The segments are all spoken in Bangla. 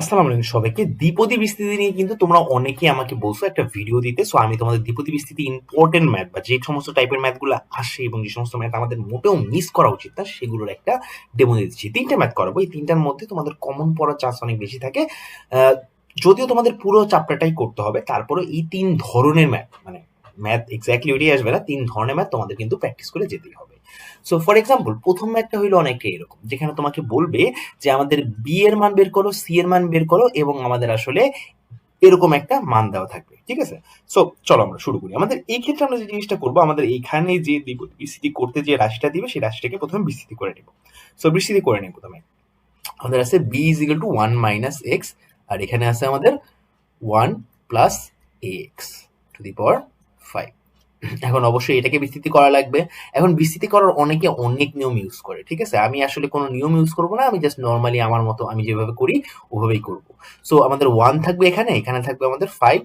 আসসালামু আলাইকুম সবাইকে। দ্বিপদী বিস্তৃতি নিয়ে কিন্তু তোমরা অনেকেই আমাকে বলছো একটা ভিডিও দিতে। সো আমি তোমাদের দ্বিপদী বিস্তৃতি ইম্পর্টেন্ট ম্যাথ বা যে সমস্ত টাইপের ম্যাথ গুলো আসে এবং যে সমস্ত ম্যাথ আমাদের মোটেও মিস করা উচিত না সেগুলোর একটা ডেমো দিচ্ছি। 3টে ম্যাথ করাবো। এই 3টার মধ্যে তোমাদের কমন পড়ার চান্স অনেক বেশি থাকে। আহ, যদিও তোমাদের পুরো চ্যাপ্টারটাই করতে হবে, তারপরে এই 3 ধরনের ম্যাথ মানে ম্যাথ এক্স্যাক্টলি ওইটাই আসবে না, 3 ধরনের ম্যাথ তোমাদের কিন্তু প্র্যাকটিস করে যেতেই হবে। সো ফর এক্সাম্পল প্রথম ম্যাথটা হইলো অনেকটা এরকম, যেখানে তোমাকে বলবে যে আমাদের বি এর মান বের করো, সি এর মান বের করো এবং আমাদের আসলে এরকম একটা মান দেওয়া থাকবে। ঠিক আছে? সো চলো আমরা শুরু করি। আমাদের এই ক্ষেত্রে আমরা যে জিনিসটা করবো, আমাদের এইখানে যে বিস্তৃতি করতে যে রাশিটা দিবে সেই রাশিটাকে প্রথমে বিস্তৃতি করে নিব। সো বিস্তৃতি করে নিই প্রথমে। আমাদের আছে b is equal to 1 minus x, আর এখানে আছে আমাদের 1 plus x to the power 5। এখন অবশ্যই এটাকে বিস্তৃতি করা লাগবে। এখন বিস্তৃতি করার অনেকে অনেক নিয়ম ইউজ করে। ঠিক আছে? আমি আসলে কোনো নিয়ম ইউজ করব না। আমি জাস্ট নরমালি আমার মতো আমি যেভাবে করি ওভাবেই করব। সো আমাদের 1 থাকবে এখানে, এখানে থাকবে আমাদের 5,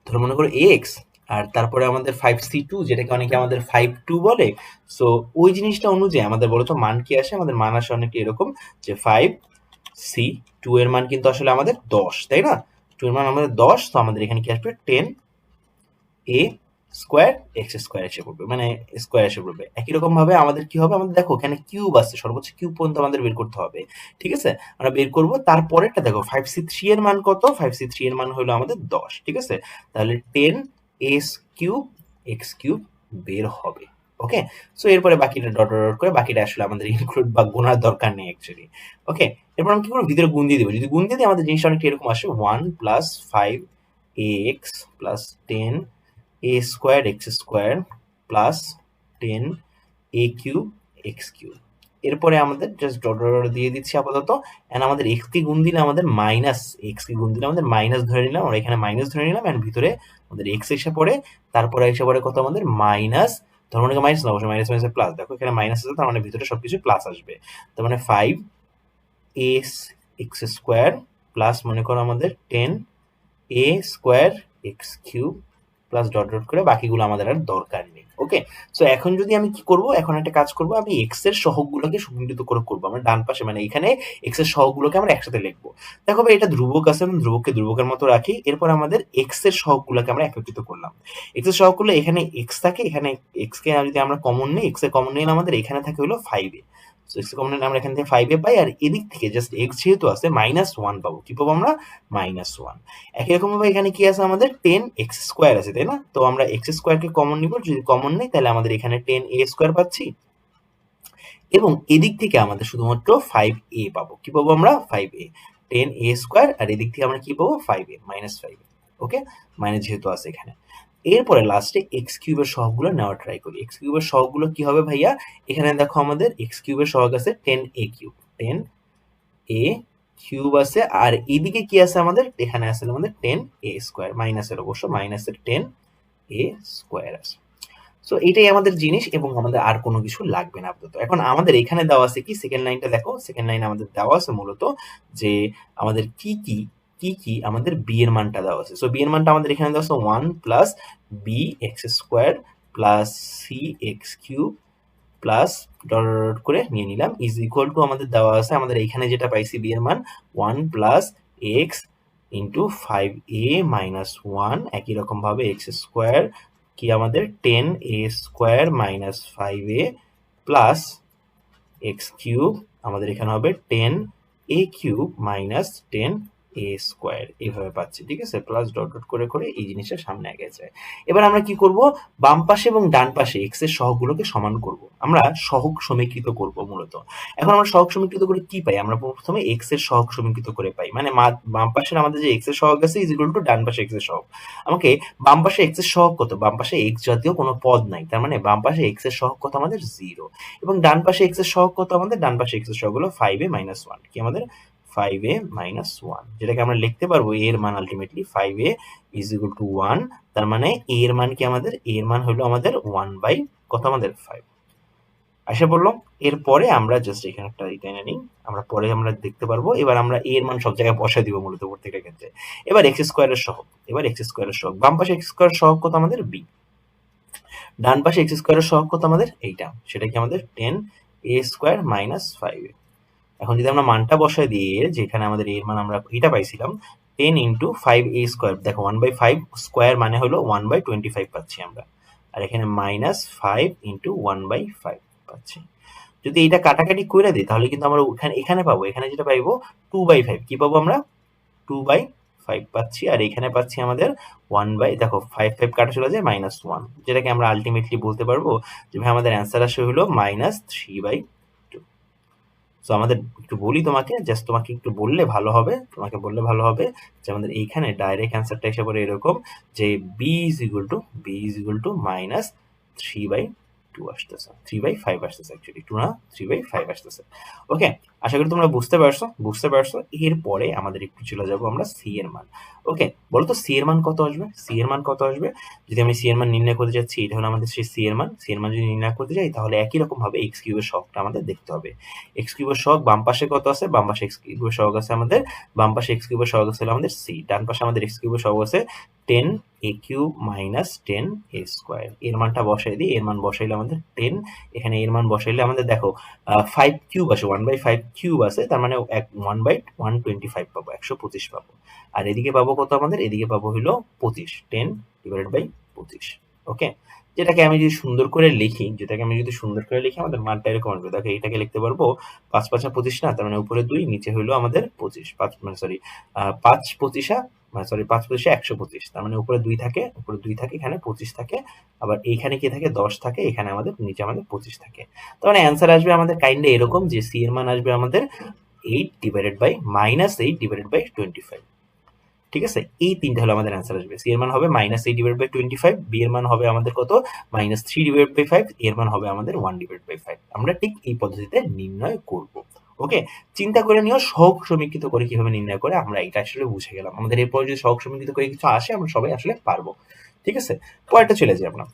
ধরো মনে করো এক্স, আর তারপরে আমাদের 5c2 যেটাকে অনেকে আমাদের 52 বলে। সো ওই জিনিসটা অনুযায়ী আমাদের বলতো মান কি আসে? আমাদের মান আসে অনেকটা এরকম যে 5c2 এর মান কিন্তু আসলে আমাদের 10, তাই না? 2 এর মান আমাদের 10, তো আমাদের এখানে কি আসবে 10a স্কোয়ার এক্স স্কোয়ার এসে পড়বে, মানে স্কোয়ার এসে পড়বে। একই রকম ভাবে আমাদের কি হবে, আমাদের দেখো এখানে কিউব আছে, সর্বোচ্চ কিউব পর্যন্ত আমাদের বের করতে হবে। ঠিক আছে? আমরা বের করব। তারপরেরটা দেখো 5c3 এর মান কত? 5c3 এর মান হলো আমাদের 10। ঠিক আছে? তাহলে 10a কিউব এক্স কিউব বের হবে। ওকে? সো এরপরে বাকিটা ডট ডট ডট করে বাকিটা আসলে আমাদের ইনক্লুড বা গোনার দরকার নেই অ্যাকচুয়ালি। ওকে? এরপর আমরা কি করবো, ভিতরে গুণ দিয়ে দেবো। যদি গুণ দিয়ে দিই আমাদের জিনিসটা অনেকটা এরকম আসে, 1 plus 5ax plus 10 a square x square plus 10 a cube x cube. এরপরে আমাদের জাস্ট ডট ডট ডট দিয়ে দিচ্ছি আপাতত। এন্ড আমাদের এক্স কে গুণ দিলে আমাদের মাইনাস, এক্স কে গুণ দিলে আমাদের মাইনাস ধরে নিলাম, আমরা এখানে মাইনাস ধরে নিলাম। এন্ড ভিতরে আমাদের এক্স এসে পড়ে, তারপরে এসে পড়ে কত আমাদের মাইনাস, ধর মানে মাইনাস না, অবশ্যই মাইনাস মাইনাস প্লাস। দেখো এখানে মাইনাস আছে, তার মানে ভিতরে সবকিছু প্লাস আসবে। তার মানে 5a এক্স স্কোয়ার প্লাস মনে করো আমাদের 10a square x cube plus dot dot করে বাকিগুলো আমাদের আর দরকার নেই। ওকে? সো এখন যদি আমি কি করব, এখন একটা কাজ করব, আমি এক্স এর সহগগুলোকে সমন্বিত করে করবো। আমরা ডান পাশে মানে এখানে এক্স এর সহগগুলোকে আমরা একসাথে লিখবো। দেখো ভাই এটা ধ্রুবক আছে, আমি ধ্রুবককে ধ্রুবকের মতো রাখি। এরপর আমাদের এক্স এর সহগগুলোকে আমরা একত্রিত করলাম। এক্স এর সহগগুলো এখানে এক্স থাকে, এখানে এক্স কে যদি আমরা কমন নিই, এক্স এর কমন নিলে আমাদের এখানে থাকে হলো 5a। সো এক্স এর কমন নিলে আমরা এখান থেকে 5a পাই, আর এদিক থেকে জাস্ট এক্স যেহেতু আছে -1 পাবো। কি পাবো আমরা? -1। একই রকম ভাবে এখানে কি আছে, আমাদের 10x স্কোয়ার আছে, তাই না? তো আমরা এক্স স্কোয়ারকে কমন নিব, যদি কমন নেই তাহলে আমাদের এখানে 10a স্কোয়ার পাচ্ছি, এবং এদিক থেকে আমাদের শুধুমাত্র 5a পাবো। কি পাবো আমরা? 5a। 10a স্কোয়ার, আর এদিক থেকে আমরা কি পাবো? 5a, -5a। ওকে? মাইনাস যেহেতু আছে এখানে। এরপরে লাস্টে এক্স কিউবের সহগগুলো নেওয়ার ট্রাই করি। এক্স কিউবের সহগগুলো কি হবে ভাইয়া? এখানে দেখো আমাদের এক্স কিউবের সহগ আছে 10a কিউব, 10a কিউব আছে, আর এইদিকে কি আছে আমাদের? এখানে আছে আমাদের 10a স্কোয়ার, মাইনাসের অবশ্য মাইনাসের 10a স্কোয়ার আছে। সো এটাই আমাদের জিনিস, এবং আমাদের আর কোনো কিছু লাগবে না আপাতত। এখন আমাদের এখানে দেওয়া আছে কি, সেকেন্ড লাইনটা দেখো। সেকেন্ড লাইনে আমাদের দেওয়া আছে মূলত যে আমাদের কি আমাদের বি এর মানটা দেওয়া আছে। সো বি এর মানটা আমাদের এখানে দেওয়া আছে 1 plus B x square plus C x cube plus dot dot করে নিয়ে নিলাম, ইজ ইকুয়াল টু আমাদের দেওয়া আছে, আমাদের এখানে যেটা পাইছি বি এর মান 1 plus x into 5a minus 1। একই রকম ভাবে এক্স স্কোয়ার কি আমাদের 10a square minus 5a plus x cube, আমাদের এখানে হবে 10a cube minus 10a square, এইভাবে পাচ্ছি। ঠিক আছে? প্লাস ডট ডট করে করে এই জিনিসটা সামনে আগে যায়। এবার আমরা কি করব, বাম পাশে এবং ডান পাশে এক্স এর সহগগুলোকে সমান করব। আমরা সহগ সমীকৃত করব মূলত। এখন আমরা সহগ সমীকৃত করে কি পাই? আমরা প্রথমে এক্স এর সহগ সমীকৃত করে পাই, মানে বাম পাশের আমাদের যে এক্স এর সহগ আছে ইজ ইকুয়াল টু ডান পাশে এক্স এর সহগ। আমাকে বাম পাশে এক্স এর সহগ কত? বাম পাশে এক্স জাতীয় কোনো পদ নাই, তার মানে বাম পাশে এক্স এর সহগ কত আমাদের? 0। এবং ডান পাশে এক্স এর সহগ কত আমাদের? ডান পাশে এক্স এর সহগ হলো 5a মাইনাস 1। কি আমাদের? 5a মাইনাস 1, যেটাকে আমরা লিখতে পারবো a এর মান ultimately 5a is equal to 1। তার মানে a এর মান কি আমাদের? a এর মান হলো আমাদের 1 বাই কত আমাদের? 5। আশা বললাম। এরপরে আমরা জাস্ট এখানে একটা টেনে নিই, আমরা পরে আমরা দেখতে পারবো। এবার আমরা a এর মান সব জায়গায় বসায় দিব মূলত প্রত্যেকটা ক্ষেত্রে। এবার এক্স স্কোয়ারের সহগ, এবার এক্স স্কোয়ারের সহগ, বাম পাশে এক্স স্কোয়ারের সহগ কত আমাদের? b। ডান পাশে এক্স স্কোয়ারের সহগ কত আমাদের? এইটা, সেটা কি আমাদের 10a স্কোয়ার মাইনাস 5a। এখন যদি আমরা মানটা বসাই দিয়ে যেখানে আমাদের এর মান আমরা এটা পাইছিলাম 10 ইন্টু 5a স্কোয়ার, দেখো 1/5 স্কোয়ার মানে হলো 1/25 পাচ্ছি আমরা, আর এখানে -5 ইন্টু 1/5 পাচ্ছি। যদি এটা কাটাকাটি করে দিই তাহলে কিন্তু আমরা এখানে পাবো, এখানে যেটা পাইবো 2/5, কি পাবো আমরা 2/5 পাচ্ছি, আর এখানে পাচ্ছি আমাদের 1 দেখো 5 5 কাটা চলে যায় -1, যেটাকে আমরা আলটিমেটলি বলতে পারবো যে ভাই আমাদের অ্যান্সার আসে হলো -3/2। সো আমাদের একটু বলি তোমাকে, জাস্ট তোমাকে একটু বললে ভালো হবে, তোমাকে বললে ভালো হবে যে আমাদের এইখানে ডাইরেক্ট অ্যান্সারটা এসে পড়ে এরকম যে b -3/2 আসতেছে, 3/5 আসতেছে, অ্যাকচুয়ালি 2 না 3/5 আসতেছে। ওকে, আশা করি তোমরা বুঝতে পারছো। এরপরে আমাদের একটু চলে যাবো আমরা সি এর মান। ওকে, বলো তো সি এর মান কত আসবে? সি এর মান কত আসবে? যদি আমি সি এর মান নির্ণয় করতে যাচ্ছি, এটা হলো আমাদের সেই সি এর মান। সি এর মান যদি নির্ণয় করতে যাই তাহলে একই রকম ভাবে এক্স কিউবের সহগটা আমাদের দেখতে হবে। এক্স কিউবের সহগ বাম পাশে কত আছে? বাম পাশে এক্স কিউবের সহগ আছে আমাদের, বাম পাশে এক্স কিউবের সহগ আছে আমাদের সি, ডান পাশে আমাদের এক্স কিউবের সহগ আছে 10a cube minus 10a square. এর মানটা বসাই দিই, এর মান বসাইলে আমাদের 10, এখানে এর মান বসাইলে আমাদের দেখো 5 কিউব আসে, 1/5 কিউব আছে, তার মানে 1/125 পাবো, 125 পাবো। আর এদিকে পাবো কত আমাদের? এদিকে পাবো হলো 25, 10/25। ওকে, যেটাকে আমি যদি সুন্দর করে লিখি, আমাদের মানটা এরকম আসবে। দেখো এটাকে লিখতে পারবো 5 5 25 না, তার মানে উপরে 2, নিচে হলো আমাদের 25, 5 মানে সরি 5 25 মানে সরি 5 25 125, তার মানে উপরে 2 থাকে, এখানে 25 থাকে, আবার এইখানে কি থাকে 10 থাকে, এখানে আমাদের নিচে আমাদের 25 থাকে। তার মানে অ্যান্সার আসবে আমাদের কাইন্ডলি এরকম যে সি এর মান আসবে আমাদের 8/-25। ঠিক আছে, এই তিনটা হলো আমাদের অ্যান্সার আসবে। সি এর মান হবে -8/25, বি এর মান হবে আমাদের কত -3/5, এর মান হবে আমাদের 1/5। আমরা ঠিক এই পদ্ধতিতে নির্ণয় করব। ওকে, চিন্তা করে নিও সহগ সমীকৃত করে কিভাবে নির্ণয় করে, আমরা এটা আসলে বুঝে গেলাম। আমাদের এরপর যদি সহগ সমীকৃত করে কিছু আসে আমরা সবাই আসলে পারবো। ঠিক আছে, পরেরটা চলে যাই আমরা,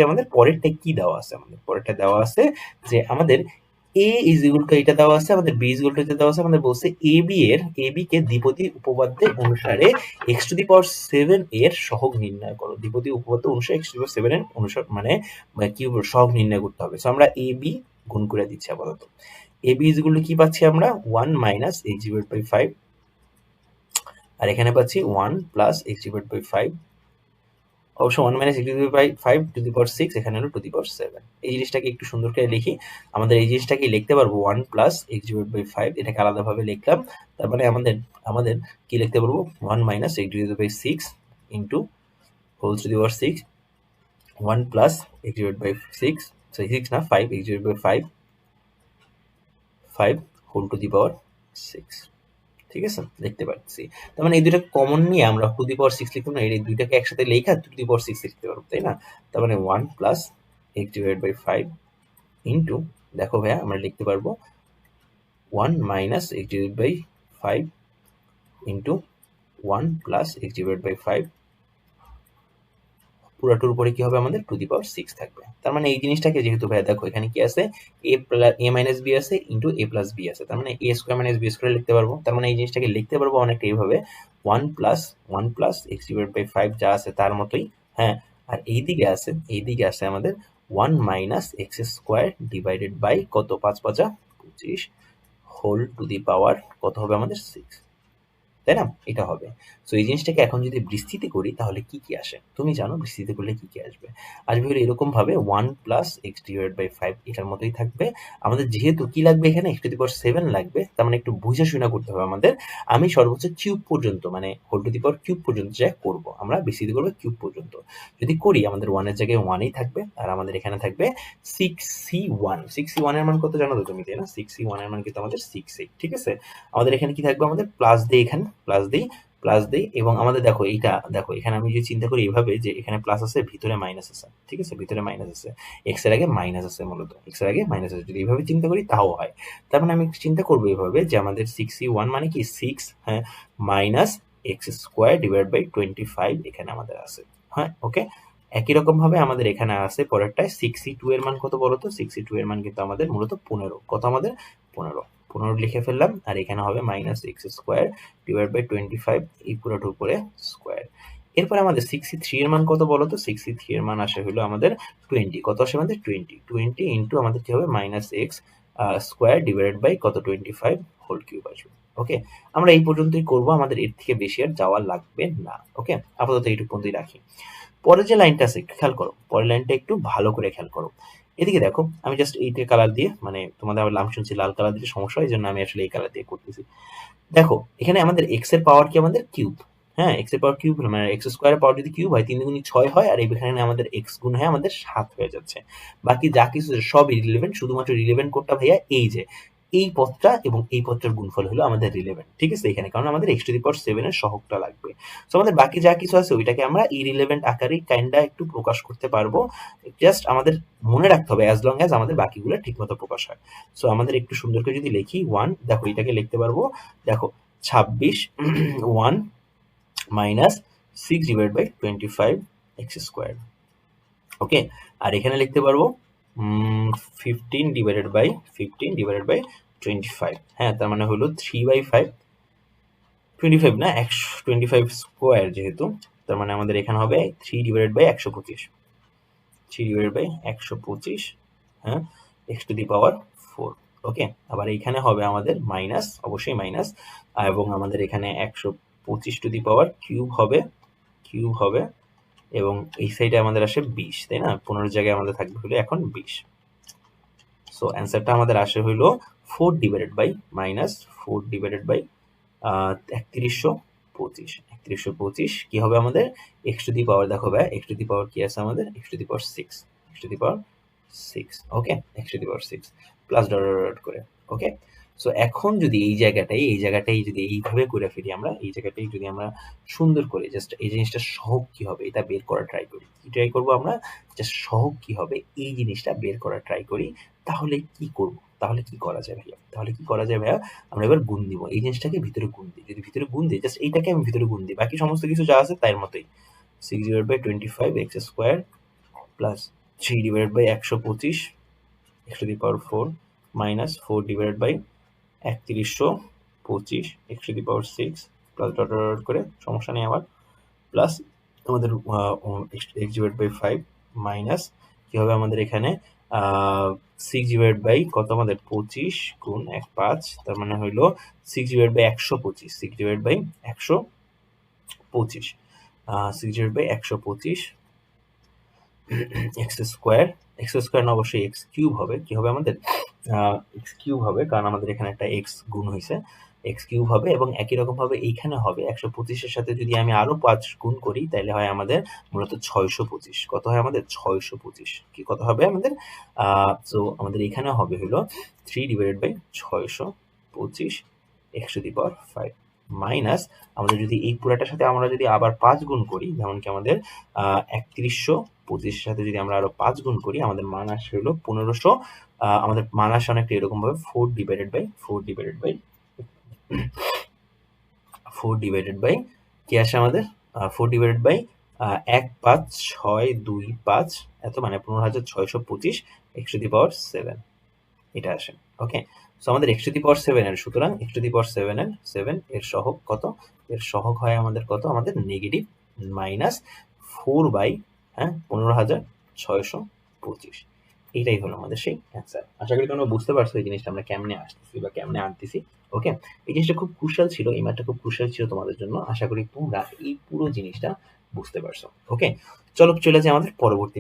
আমাদের পরেরটা কি দেওয়া আছে? আমাদের পরেরটা দেওয়া আছে যে আমাদের a ইজ ইকুয়াল টু এটা দেওয়া আছে, আমাদের b ইজ ইকুয়াল টু এটা দেওয়া আছে, আমাদের বলছে a b কে দ্বিপদী উপপাদ্যের অনুসারে x⁴ এর সহগ নির্ণয় করো। দ্বিপদী উপপাদ্য অনুসারে x⁴ এর অনুসার মানে কি সহগ নির্ণয় করতে হবে। সো আমরা a b গুণ করে দিচ্ছি আপাতত। a b is equal two কি পাচ্ছি আমরা 1 - x⁵5, আর এখানে পাচ্ছি 1 + x⁵5, অবশ্য 1 - x⁵5 টু দি পাওয়ার 6, এখানে হলো টু দি পাওয়ার 7। এই জিনিসটাকে একটু সুন্দর করে লিখি, আমাদের এই জিনিসটাকে লিখতে পারবো 1 + x⁵5, এটাকে আলাদাভাবে লিখলাম। তার মানে আমাদের কি লিখতে পারবো 1 - x⁵6 into whole to the power 6, 1 + x⁵6, sorry 6 না 5, x⁵5 5 whole to the power 6। ঠিক আছে, দেখতে পাচ্ছি। তার মানে এই দুটো কমন নিয়ে আমরা টু দি পাওয়ার 6 লিখব না, এই দুইটাকে একসাথে লেখা টু দি পাওয়ার 6 লিখতে পারবো, তাই না? তার মানে 1 + x⁵5 ইন্টু, দেখো ভাইয়া আমরা লিখতে পারবো 1 - x⁵5 ইন্টু 1 + x⁵5, পুরাটোর উপরে কি হবে আমাদের টু দি পাওয়ার 6 থাকবে। তার মানে এই জিনিসটাকে যেহেতু ভাইয়া দেখো এখানে কি আছে a - b আছে ইন্টু a + b আছে, তার মানে a² - b² লিখতে পারবো। তার মানে এই জিনিসটাকে লিখতে পারবো অনেকটা এইভাবে 1 + x⁵5 যা আছে তার মতোই, হ্যাঁ। আর এইদিকে আছে আমাদের 1 - x² ডিভাইডেড বাই কত 5 5 25 হোল টু দি পাওয়ার কত হবে আমাদের 6, তাই না? এটা হবে। সো এই জিনিসটাকে এখন যদি বিস্তৃতি করি তাহলে কি কি আসে? তুমি জানো বিস্তৃতি করলে কি কি আসবে? আসবে হলো এরকম ভাবে 1 + x⁵5 এটার মতোই থাকবে। আমাদের যেহেতু কি লাগবে এখানে x⁴ লাগবে, তার মানে একটু বুঝে শুনে করতে হবে আমাদের। আমি সর্বোচ্চ কিউব পর্যন্ত মানে whole to the power cube পর্যন্ত যা করব, আমরা বিস্তৃতি করব কিউব পর্যন্ত। যদি করি আমাদের 1 এর জায়গায় 1ই থাকবে, আর আমাদের এখানে থাকবে 6c1। 6c1 এর মান কত জানো তো তুমি, তাই না? 6c1 এর মান কিন্তু আমাদের 6 ঠিক আছে। আমাদের এখানে কি থাকবে, আমাদের প্লাস দিই, এখানে প্লাস দিই এবং আমাদের দেখো এইটা দেখো এখানে আমি যদি চিন্তা করি এভাবে যে এখানে প্লাস আছে ভিতরে মাইনাস আছে, ঠিক আছে, ভিতরে মাইনাস আছে, এক্স এর আগে মাইনাস আছে, মূলত এক্স এর আগে মাইনাস আছে, যদি এইভাবে চিন্তা করি তাও হয়। তার মানে আমি চিন্তা করবো এইভাবে যে আমাদের 6c1 মানে কি 6, হ্যাঁ, মাইনাস x² ডিভাইড বাই 25 এখানে আমাদের আছে, হ্যাঁ। ওকে, একই রকম ভাবে আমাদের এখানে আছে পরেরটায় 6c2 এর মান কত বলো তো? 6c2 এর মান কিন্তু আমাদের মূলত 15, কত আমাদের 15 লিখে ফেললাম, আর এখানে হবে -x² ডিভাইড বাই 25 এই পুরোটার উপরে স্কোয়ার। এরপরে আমাদের 6c3 এর মান কত বলো তো? 6c3 এর মান আসে হলো আমাদের 20, কত আসে আমাদের 20 ইন্টু আমাদের কি হবে -x স্কোয়ার ডিভাইডেড বাই কত 25 হোল কিউব আসবে। ওকে, আমরা এই পর্যন্তই করব, আমাদের এর থেকে বেশি আর যাওয়া লাগবে না। ওকে, আপাতত এইটুকু পর্যন্তই রাখি। পরের যে লাইনটা আছে একটু খেয়াল করো, পরের লাইনটা একটু ভালো করে খেয়াল করো। এদিকে দেখো, আমি জাস্ট এইটা কালার দিয়ে, মানে তোমাদের আবার নাম শুনছি লাল কালার দিলে সমস্যা হয়, এই জন্য আমি আসলে এই কালার দিয়ে করতেছি। দেখো এখানে আমাদের এক্স এর পাওয়ার কি আমাদের কিউব, হ্যাঁ এক্স এর পাওয়ার কিউব, মানে এক্স স্কোয়ারের পাওয়ার যদি কিউব হয় 3 দুগুণে 6 হয়, আর এখানে আমাদের এক্স গুণ হয়ে আমাদের 7 হয়ে যাচ্ছে। বাকি যা কিছু সব ইরিলেভেন্ট, শুধুমাত্র রিলেভেন্ট কোডটা ভাইয়া এই যে এই পদটা এবং এই পদটার গুণফল হলো আমাদের রিলেভেন্ট, ঠিক আছে এখানে, কারণ আমাদের এক্স টু দি পাওয়ার 7 এর সহগটা লাগবে। সো আমাদের বাকি যা কিছু আছে ওইটাকে আমরা ইরিলেভেন্ট আকারে কাইন্ডা একটু প্রকাশ করতে পারবো, জাস্ট আমাদের মনে রাখতে হবে অ্যাজ লং অ্যাজ আমাদের বাকিগুলো ঠিকমতো প্রকাশ হয়। সো আমাদের একটু সুন্দর করে যদি লিখি 1, দেখো এটাকে লিখতে পারবো, দেখো 26 1 minus 6 divide by 25 x square. Okay, আর এখানে লিখতে পারবো 15 ডিভাইডেড বাই 25, হ্যাঁ তার মানে হলো 3/5, 25 না 25 স্কোয়ার যেহেতু, তার মানে আমাদের এখানে হবে 3 ডিভাইডেড বাই 125, 3 ডিভাইডেড বাই 125, হ্যাঁ এক্স টু দি পাওয়ার 4। ওকে, আবার এইখানে হবে আমাদের মাইনাস, অবশ্যই মাইনাস, এবং আমাদের এখানে 125 টু দি পাওয়ার কিউব হবে, এবং এই সাইডে আমাদের আসে 20, তাই না, 15 জায়গায় আমাদের থাকবে হলো এখন 20। সো অ্যান্সারটা আমাদের আসে হইলো 4 divided by minus 4 divided by 3125 কি হবে আমাদের এক্স টু দি পাওয়ার, দেখো ভাই এক্স টু দি পাওয়ার কি আছে আমাদের, x to the power 6, x to the power 6। Okay, x to the power 6 plus dot dot dot করে। ওকে, সো এখন যদি এই জায়গাটাই যদি এইভাবে করে ফিরি, আমরা এই জায়গাটাই যদি আমরা সুন্দর করে জাস্ট এই জিনিসটা সহগ কি হবে এটা বের করা ট্রাই করি, কি ট্রাই করবো আমরা, জাস্ট সহগ কি হবে এই জিনিসটা বের করা ট্রাই করি, তাহলে কি করব, তাহলে কি করা যায় ভাইয়া, আমরা এবার গুণ দিব, এই জিনিসটাকে ভিতরে গুণ দিই, যদি ভিতরে গুণ দিই জাস্ট এইটাকে আমি ভিতরে গুণ দিই, বাকি সমস্ত কিছু যা আছে তার মতোই, 6 divide by 25 x square plus 3 divide by 125 x to the power 4 minus 4 divide by 3125 x to the power 6 plus dot dot dot করে, সমস্যা নেই আমার, প্লাস আমাদের এক্স ডিভাইড বাই 5 মাইনাস কি হবে আমাদের এখানে 6 ডিভাইড বাই কত আমাদের 25 গুণ 5, তার মানে হইলো 6 divide by 125, 6 divide by 125, 6 divide by 125 x square না অবশ্যই এক্স কিউব হবে, কি হবে আমাদের এক্স কিউব হবে, কারণ আমাদের এখানে একটা এক্স গুণ হয়েছে, এক্স কিউব হবে, এবং একই রকম ভাবে এইখানে হবে 125-এর সাথে যদি আমি আরো 5 গুণ করি তাহলে হয় আমাদের মূলত 625, কত হয় আমাদের 625, কি কত হবে আমাদের, সো আমাদের এখানে হবে হলো 3 divided by 625 x to the power 5 minus আমাদের যদি এই পুরাটার সাথে আমরা যদি আবার 5 গুণ করি, যেমন কি আমাদের 3125 সাথে যদি আমরা আরো 5 গুণ করি আমাদের মান আসে হলো 1500, আমাদের মান আসে অনেকটা এরকম ভাবে 4 ডিভাইডেড বাই কি আসে আমাদের 4 ডিভাইডেড বাই 15625, এত মানে 15625 এক্স টু দি পাওয়ার 7 এটা আসে। ওকে, সো আমাদের এক্স টু দি পাওয়ার 7 এর, সুতরাং এক্স টু দি পাওয়ার 7 এর সহগ কত, এর সহগ হয় আমাদের কত, আমাদের নেগেটিভ মাইনাস 4 বাই 15625, এইটাই হলো আমাদের সেই অ্যান্সার। আশা করি তোমরা বুঝতে পারছো এই জিনিসটা আমরা কেমনে আসতেছি বা কেমনে আনতেছি। ওকে, এই জিনিসটা খুব ক্রুশাল ছিল, এই ম্যাথটা খুব ক্রুশাল ছিল তোমাদের জন্য, আশা করি তোমরা এই পুরো জিনিসটা বুঝতে পারছো। ওকে, চলো চলে যাই আমাদের পরবর্তী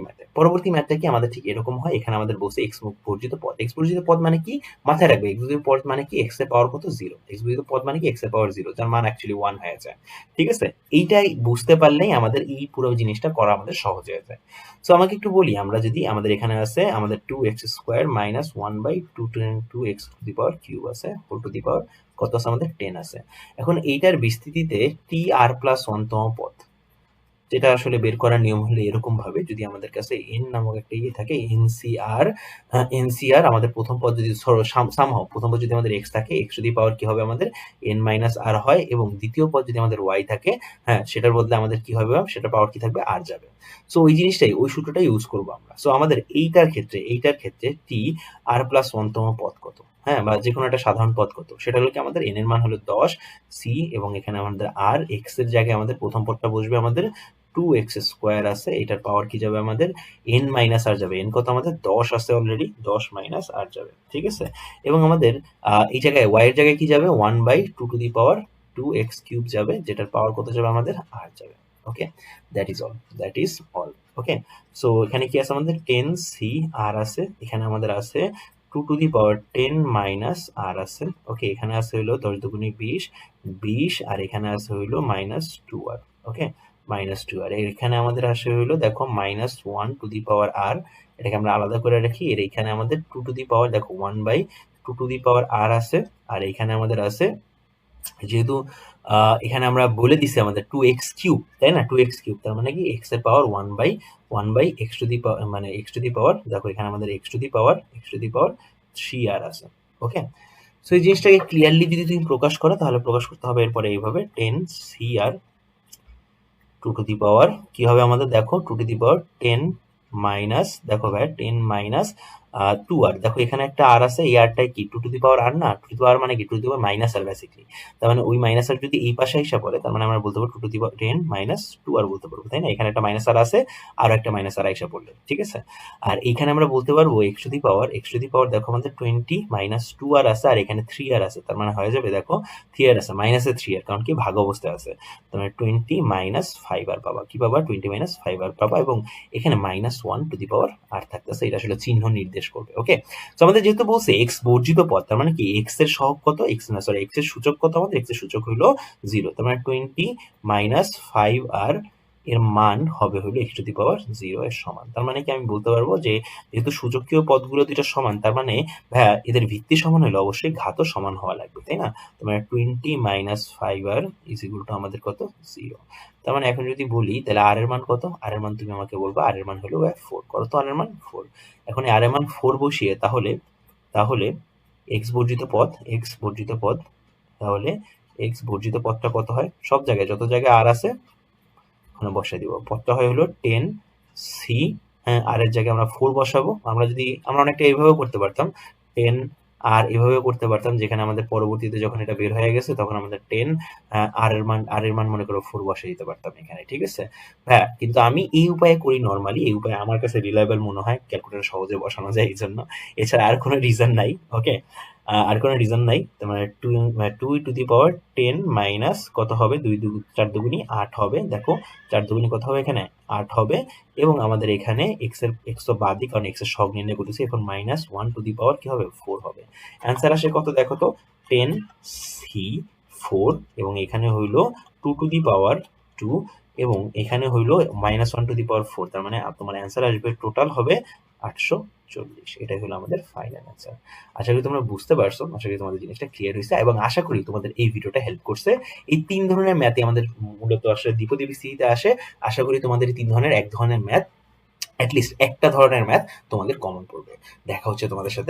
ম্যাথটা কি আমাদের ঠিক এরকম হয়, এখানে আমাদের বলছে এক্স বর্জিত পদ, এক্স বর্জিত পদ মানে কি মাথায় রাখবে, এক্স বর্জিত পদ মানে কি এক্স এর পাওয়ার কত 0, এক্স বর্জিত পদ মানে কি এক্স এর পাওয়ার 0 যার মান অ্যাকচুয়ালি 1 হয়ে যায়, ঠিক আছে, এইটাই বুঝতে পারলেই আমাদের এই পুরো জিনিসটা করা আমাদের সহজ হয়ে যায়। সো আমাকে একটু বলি, আমরা যদি আমাদের এখানে আছে আমাদের 2x square minus 1/2 x to the power cube আছে হোল টু দি পাওয়ার কত আছে আমাদের 10 আছে, এখন এইটার বিস্তৃতিতে টি আর প্লাস 1 তম পদ, যেটা আসলে বের করার নিয়ম হলো এরকম ভাবে, যদি আমাদের কাছে এন নামক একটা ইয়ে থাকে এনসিআর আমাদের প্রথম পদ যদি সামহাও প্রথম পদ যদি আমাদের এক্স থাকে, এক্স যদি পাওয়ার কি হবে আমাদের এন মাইনাস আর হয়, এবং দ্বিতীয় পদ যদি আমাদের ওয়াই থাকে, হ্যাঁ সেটার বদলে আমাদের কি হবে, সেটা পাওয়ার কি থাকবে আর যাবে। সো ওই জিনিসটাই ওই সূত্রটাই ইউজ করবো আমরা। সো আমাদের এইটার ক্ষেত্রে টি আর প্লাস 1 তম পদ কত, হ্যাঁ বা যে কোনো একটা সাধারণ পদ কত, সেটা হলো কি আমাদের এন এর মান হলো 10 সি, এবং এখানে আমাদের আর এক্স এর জায়গায় আমাদের প্রথম পদটা বসবে আমাদের 2x স্কোয়ার আছে, এটার পাওয়ার কি যাবে আমাদের n মাইনাস আর যাবে, n কত আমাদের 10 আছে অলরেডি, 10 মাইনাস আর যাবে, ঠিক আছে। এবং আমাদের এই জায়গায় y এর জায়গায় কি যাবে, 1/2 কিউব যাবে, যেটার পাওয়ার কত যাবে আমাদের আর যাবে। Okay, that is all. Okay, so এখানে কি আছে আমাদের 10c আর আছে, এখানে আমাদের আছে 2 মাইনাস আর আছে। ওকে, এখানে আছে হইলো 10 দুগুণে 20 আর এখানে আছে হইলো -2r। ওকে, -2r, এখানে আমাদের আসে হইলো দেখো -1 এটাকে আমরা আলাদা করে রাখি, এর এখানে আমাদের 2 দেখো 1/2 আছে, আর এখানে আমাদের আছে যেহেতু এখানে আমরা বলে দিছি আমাদের 2x³ তাই না, 2x³ তার মানে কি x এর পাওয়ার 1/x টু দি পাওয়ার, মানে x টু দি পাওয়ার, দেখো এখানে আমাদের x two the power 3r আছে। ওকে, সো এই জিনিসটাকে ক্লিয়ারলি যদি তুমি প্রকাশ করো তাহলে প্রকাশ করতে হবে এরপরে এইভাবে 10cr 2 কি হবে আমাদের, দেখো 10 মাইনাস, দেখো ভাই 10 মাইনাস 2r, দেখো এখানে একটা আর আছে, এই আরটাই কি 2 r না, 2 মানে কি 2 মাইনাস আর বেসিক্যালি, তার মানে ওই মাইনাস আর যদি এই পাশে হিসাব পড়ে তার মানে আমরা বলতে পারবো 10 মাইনাস 2r বলতে পারবো, তাই না। এখানে একটা মাইনাস আর আছে, আর একটা মাইনাস আর হিসাব পড়লে, ঠিক আছে। আর এইখানে আমরা বলতে পারবো x টু দি পাওয়ার দেখো আমাদের 20 মাইনাস 2r আছে, আর এখানে 3r আছে, তার মানে হয়ে যাবে দেখো 3r আছে, মাইনাসে 3r, কারণ কি ভাগ অবস্থায় আছে, তার মানে 20 মাইনাস 5r পাবা, কি পাবা 20 মাইনাস 5r পাবা, এবং এখানে -1 থাকতেছে, এটা আসলে চিহ্ন নির্দেশ করবে। ওকে, তো আমাদের যেহেতু বলছে x বর্জিত পদ, তার মানে কি x এর সহগ কত, x এর সূচক কত, আমাদের x এর সূচক হলো 0, তার মানে 20 মাইনাস 5r এর মান হবে হলো x টু দি পাওয়ার 0 এর সমান। তার মানে কি আমি বলতে পারবো যে যেহেতু সূচকীয় পদগুলো দুইটা সমান, তার মানে ভাইয়া এদের ভিত্তি সমান হলে অবশ্যই ঘাতও সমান হওয়া লাগবে, তাই না। তার মানে 20 minus 5r is equal two আমাদের কত 0। তার মানে এখন যদি বলি তাহলে আর এর মান কত, আর এর মান তুমি আমাকে বলবা, আর এর মান হলো 4, কত আর এর মান 4। এখন আর এর মান 4 বসিয়ে তাহলে x বর্জিত পদ, তাহলে x বর্জিত পদটা কত হয়, সব জায়গায় যত জায়গায় আর আছে ওখানে বসাই দিব, পদটা হয় হলো 10c, হ্যাঁ আর এর জায়গায় আমরা 4 বসাবো। আমরা অনেকটা এইভাবেও করতে পারতাম, 10 আর এভাবেও করতে পারতাম, যেখানে আমাদের পরবর্তীতে যখন এটা বের হয়ে গেছে তখন আমাদের 10 আর এর মান মনে করো 4 বসিয়ে দিতে পারতাম এখানে, ঠিক আছে। হ্যাঁ, কিন্তু আমি এই উপায়ে করি নরমালি, এই উপায়ে আমার কাছে রিলায়েবল মনে হয়, ক্যালকুলেটর সহজে বসানো যায় এই জন্য, এছাড়া আর কোনো রিজন নাই। ওকে, আর কোনো রিজন নাই, তার মানে 2 টু দি পাওয়ার 10 মাইনাস কত হবে, 4 দুগুণী 8 হবে, দেখো 4 দুগুণী কত হবে এখানে 8 হবে, এবং আমাদের এখানে x তো বাদই, কারণ x এর সহগ নির্ণয় করতেছি, এখন -1 টু দি পাওয়ার কি হবে 4 হবে। অ্যান্সার আসে কত দেখো তো 10c4, এবং এখানে হইলো 2 টু দি পাওয়ার 2, এবং এখানে হইলো -1 টু দি পাওয়ার 4, তার মানে তোমার অ্যান্সার আসবে টোটাল হবে 840। এটাই হলো আমাদের ফাইনাল অ্যান্সার। আশা করি তোমরা বুঝতে পারছো, আশা করি তোমাদের জিনিসটা ক্লিয়ার হয়েছে, এবং আশা করি তোমাদের এই ভিডিওটা হেল্প করছে। এই 3 ধরনের ম্যাথই আমাদের মূলত আসলে দ্বিপদী বিস্তৃতিতে আসে। আশা করি তোমাদের এই 3 ধরনের এক ধরনের ম্যাথ, অ্যাটলিস্ট একটা ধরনের ম্যাথ তোমাদের কমন পড়বে। দেখা হচ্ছে তোমাদের সাথে